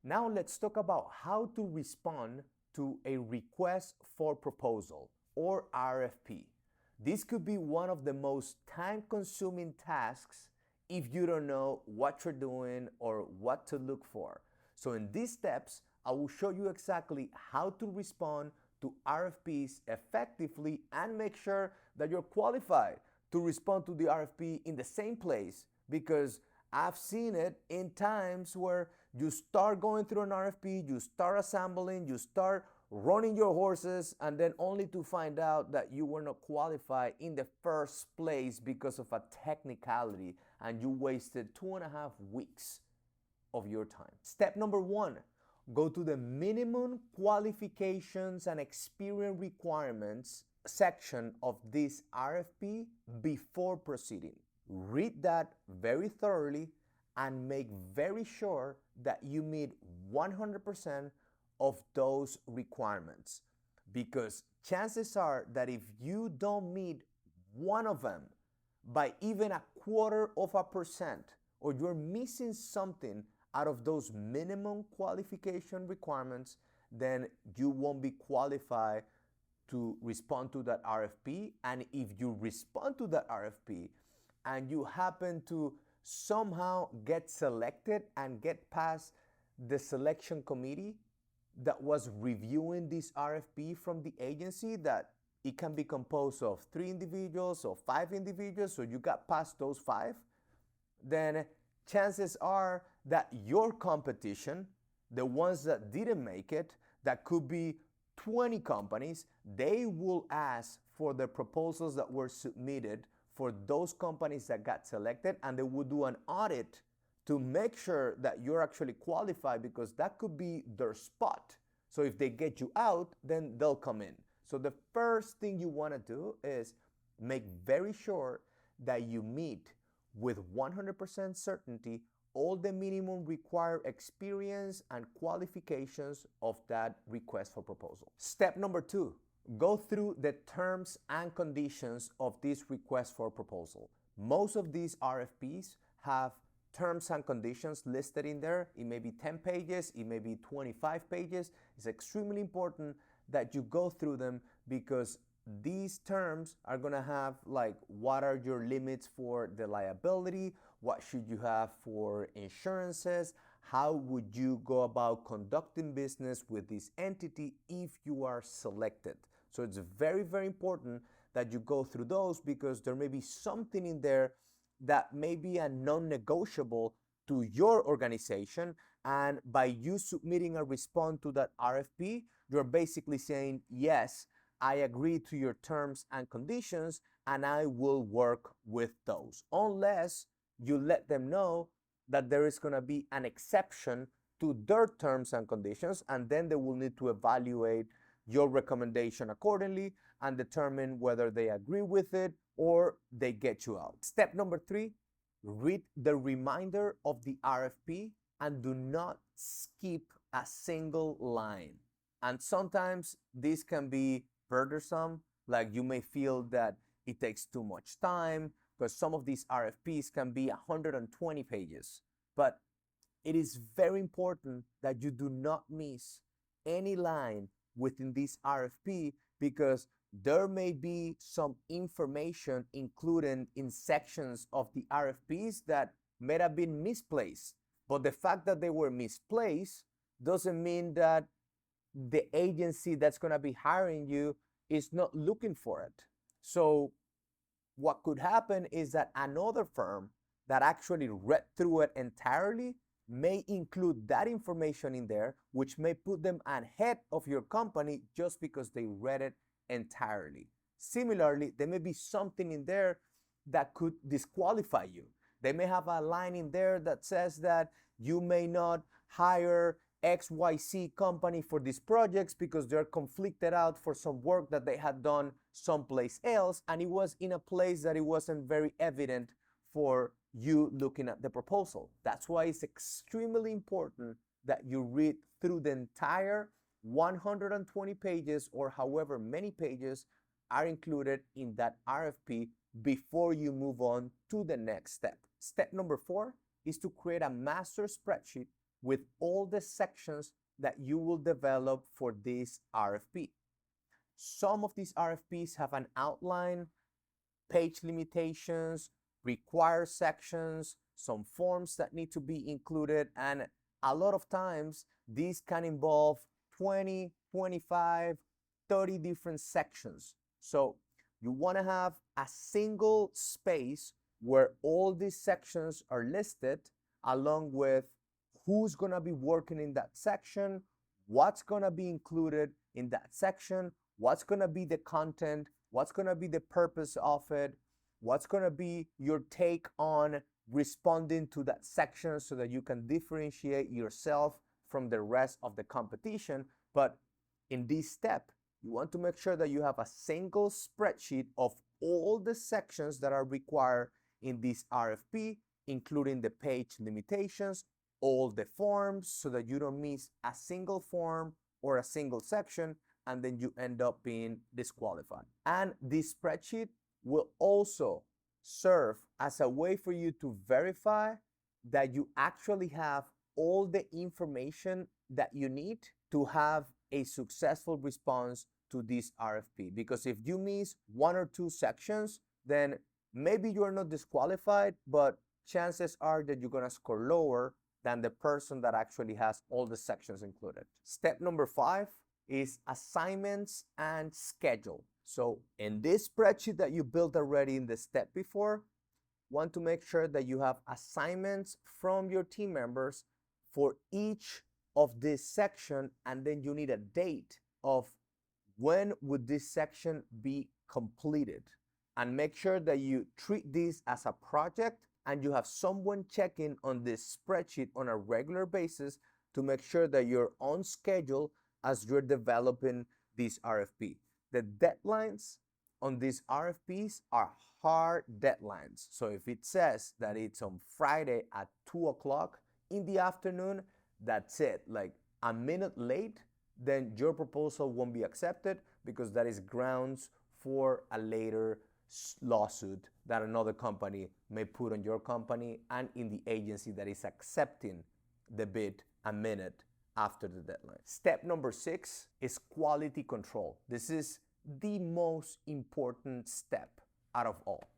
Now let's talk about how to respond to a request for proposal or RFP. This could be one of the most time-consuming tasks if you don't know what you're doing or what to look for. So in these steps, I will show you exactly how to respond to RFPs effectively and make sure that you're qualified to respond to the RFP in the same place, because I've seen it in times where you start going through an RFP, you start assembling, you start running your horses, and then only to find out that you were not qualified in the first place because of a technicality, and you wasted 2.5 weeks of your time. Step number one, go to the minimum qualifications and experience requirements section of this RFP before proceeding. Read that very thoroughly and make very sure that you meet 100% of those requirements, because chances are that if you don't meet one of them by even 0.25%, or you're missing something out of those minimum qualification requirements, then you won't be qualified to respond to that RFP. And if you respond to that RFP and you happen to somehow get selected and get past the selection committee that was reviewing this RFP from the agency, that it can be composed of 3 individuals or 5 individuals, so you got past those 5, then chances are that your competition, the ones that didn't make it, that could be 20 companies, they will ask for the proposals that were submitted for those companies that got selected, and they will do an audit to make sure that you're actually qualified, because that could be their spot. So if they get you out, then they'll come in. So the first thing you want to do is make very sure that you meet with 100% certainty all the minimum required experience and qualifications of that request for proposal. Step number 2, go through the terms and conditions of this request for proposal. Most of these RFPs have terms and conditions listed in there. It may be 10 pages, it may be 25 pages. It's extremely important that you go through them, because these terms are going to have like, what are your limits for the liability, what should you have for insurances, how would you go about conducting business with this entity if you are selected. So it's very, very important that you go through those, because there may be something in there that may be a non-negotiable to your organization, and by you submitting a response to that RFP, you're basically saying, yes, I agree to your terms and conditions, and I will work with those, unless you let them know that there is going to be an exception to their terms and conditions, and then they will need to evaluate your recommendation accordingly and determine whether they agree with it or they get you out. Step number 3, read the reminder of the RFP and do not skip a single line. And sometimes this can be burdensome, like you may feel that it takes too much time, because some of these RFPs can be 120 pages. But it is very important that you do not miss any line within this RFP, because there may be some information included in sections of the RFPs that may have been misplaced. But the fact that they were misplaced doesn't mean that the agency that's going to be hiring you is not looking for it. So what could happen is that another firm that actually read through it entirely may include that information in there, which may put them ahead of your company just because they read it entirely. Similarly, there may be something in there that could disqualify you. They may have a line in there that says that you may not hire XYZ company for these projects because they're conflicted out for some work that they had done someplace else, and it was in a place that it wasn't very evident for you looking at the proposal. That's why it's extremely important that you read through the entire 120 pages or however many pages are included in that RFP before you move on to the next step. Step number 4 is to create a master spreadsheet with all the sections that you will develop for this RFP. Some of these RFPs have an outline, page limitations, required sections, some forms that need to be included, and a lot of times these can involve 20, 25, 30 different sections. So you want to have a single space where all these sections are listed, along with who's going to be working in that section, what's going to be included in that section, what's going to be the content, what's going to be the purpose of it, what's going to be your take on responding to that section so that you can differentiate yourself from the rest of the competition. But in this step, you want to make sure that you have a single spreadsheet of all the sections that are required in this RFP, including the page limitations, all the forms, so that you don't miss a single form or a single section, and then you end up being disqualified. And this spreadsheet will also serve as a way for you to verify that you actually have all the information that you need to have a successful response to this RFP. Because if you miss one or two sections, then maybe you're not disqualified, but chances are that you're gonna score lower than the person that actually has all the sections included. Step number 5 is assignments and schedule. So in this spreadsheet that you built already in the step before, want to make sure that you have assignments from your team members for each of this section, and then you need a date of when would this section be completed. And make sure that you treat this as a project and you have someone checking on this spreadsheet on a regular basis to make sure that you're on schedule as you're developing this RFP. The deadlines on these RFPs are hard deadlines. So if it says that it's on Friday at 2 o'clock in the afternoon, that's it. Like a minute late, then your proposal won't be accepted, because that is grounds for a later lawsuit that another company may put on your company and in the agency that is accepting the bid a minute after the deadline. Step number 6 is quality control. This is the most important step out of all,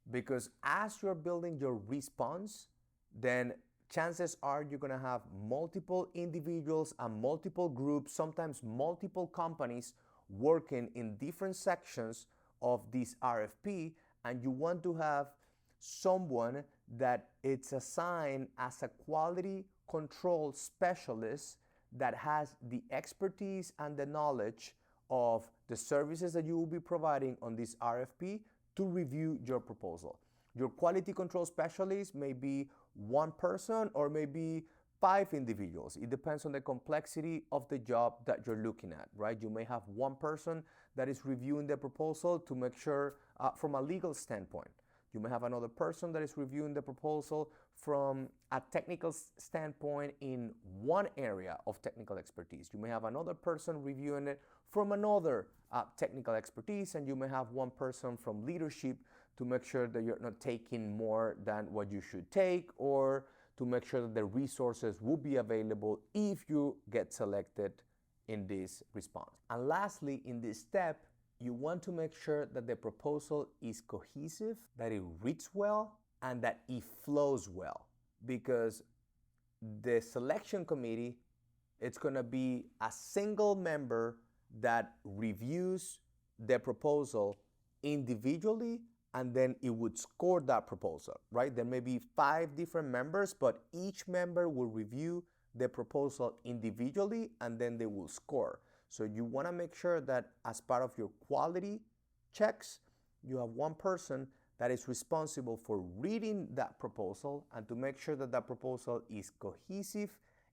because as you're building your response, then chances are you're going to have multiple individuals and multiple groups, sometimes multiple companies working in different sections of this RFP, and you want to have someone that it's assigned as a quality control specialist that has the expertise and the knowledge of the services that you will be providing on this RFP to review your proposal. Your quality control specialist may be one person or maybe 5 individuals. It depends on the complexity of the job that you're looking at, right? You may have one person that is reviewing the proposal to make sure from a legal standpoint. You may have another person that is reviewing the proposal from a technical standpoint in one area of technical expertise. You may have another person reviewing it from another technical expertise, and you may have one person from leadership to make sure that you're not taking more than what you should take, or to make sure that the resources will be available if you get selected in this response. And lastly, in this step, you want to make sure that the proposal is cohesive, that it reads well, and that it flows well. Because the selection committee, it's going to be a single member that reviews the proposal individually, and then it would score that proposal, right? There may be 5 different members, but each member will review the proposal individually, and then they will score. So you want to make sure that as part of your quality checks, you have one person that is responsible for reading that proposal and to make sure that that proposal is cohesive,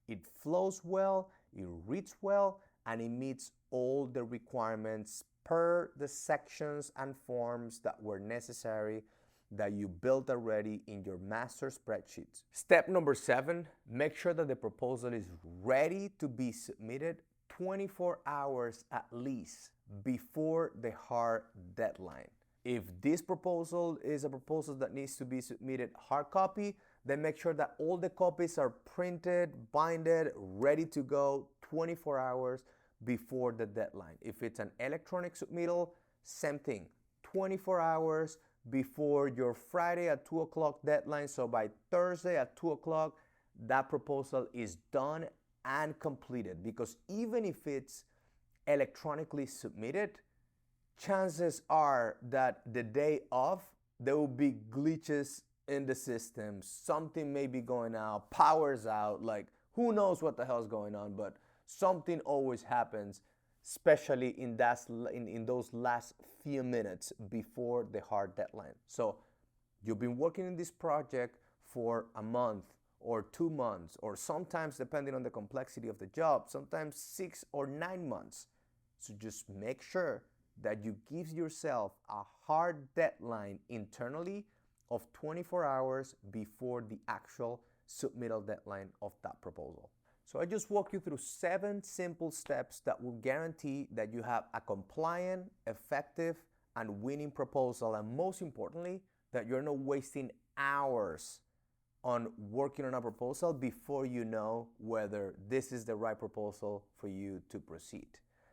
it flows well, it reads well, and it meets all the requirements per the sections and forms that were necessary that you built already in your master spreadsheets. Step number 7, make sure that the proposal is ready to be submitted 24 hours at least before the hard deadline. If this proposal is a proposal that needs to be submitted hard copy, then make sure that all the copies are printed, binded, ready to go 24 hours before the deadline. If it's an electronic submittal, same thing, 24 hours before your Friday at 2 o'clock deadline. So by Thursday at 2 o'clock, that proposal is done and completed. Because even if it's electronically submitted, chances are that the day of, there will be glitches in the system. Something may be going out, power's out, like who knows what the hell's going on, but something always happens, especially in those last few minutes before the hard deadline. So you've been working in this project for a month or 2 months, or sometimes, depending on the complexity of the job, sometimes 6 or 9 months. So just make sure that you give yourself a hard deadline internally of 24 hours before the actual submittal deadline of that proposal. So I just walked you through 7 simple steps that will guarantee that you have a compliant, effective, and winning proposal, and most importantly, that you're not wasting hours on working on a proposal before you know whether this is the right proposal for you to proceed.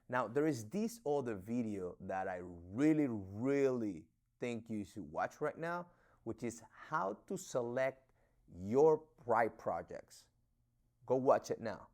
Now, there is this other video that I really think you should watch right now, which is how to select your right projects. Go watch it now.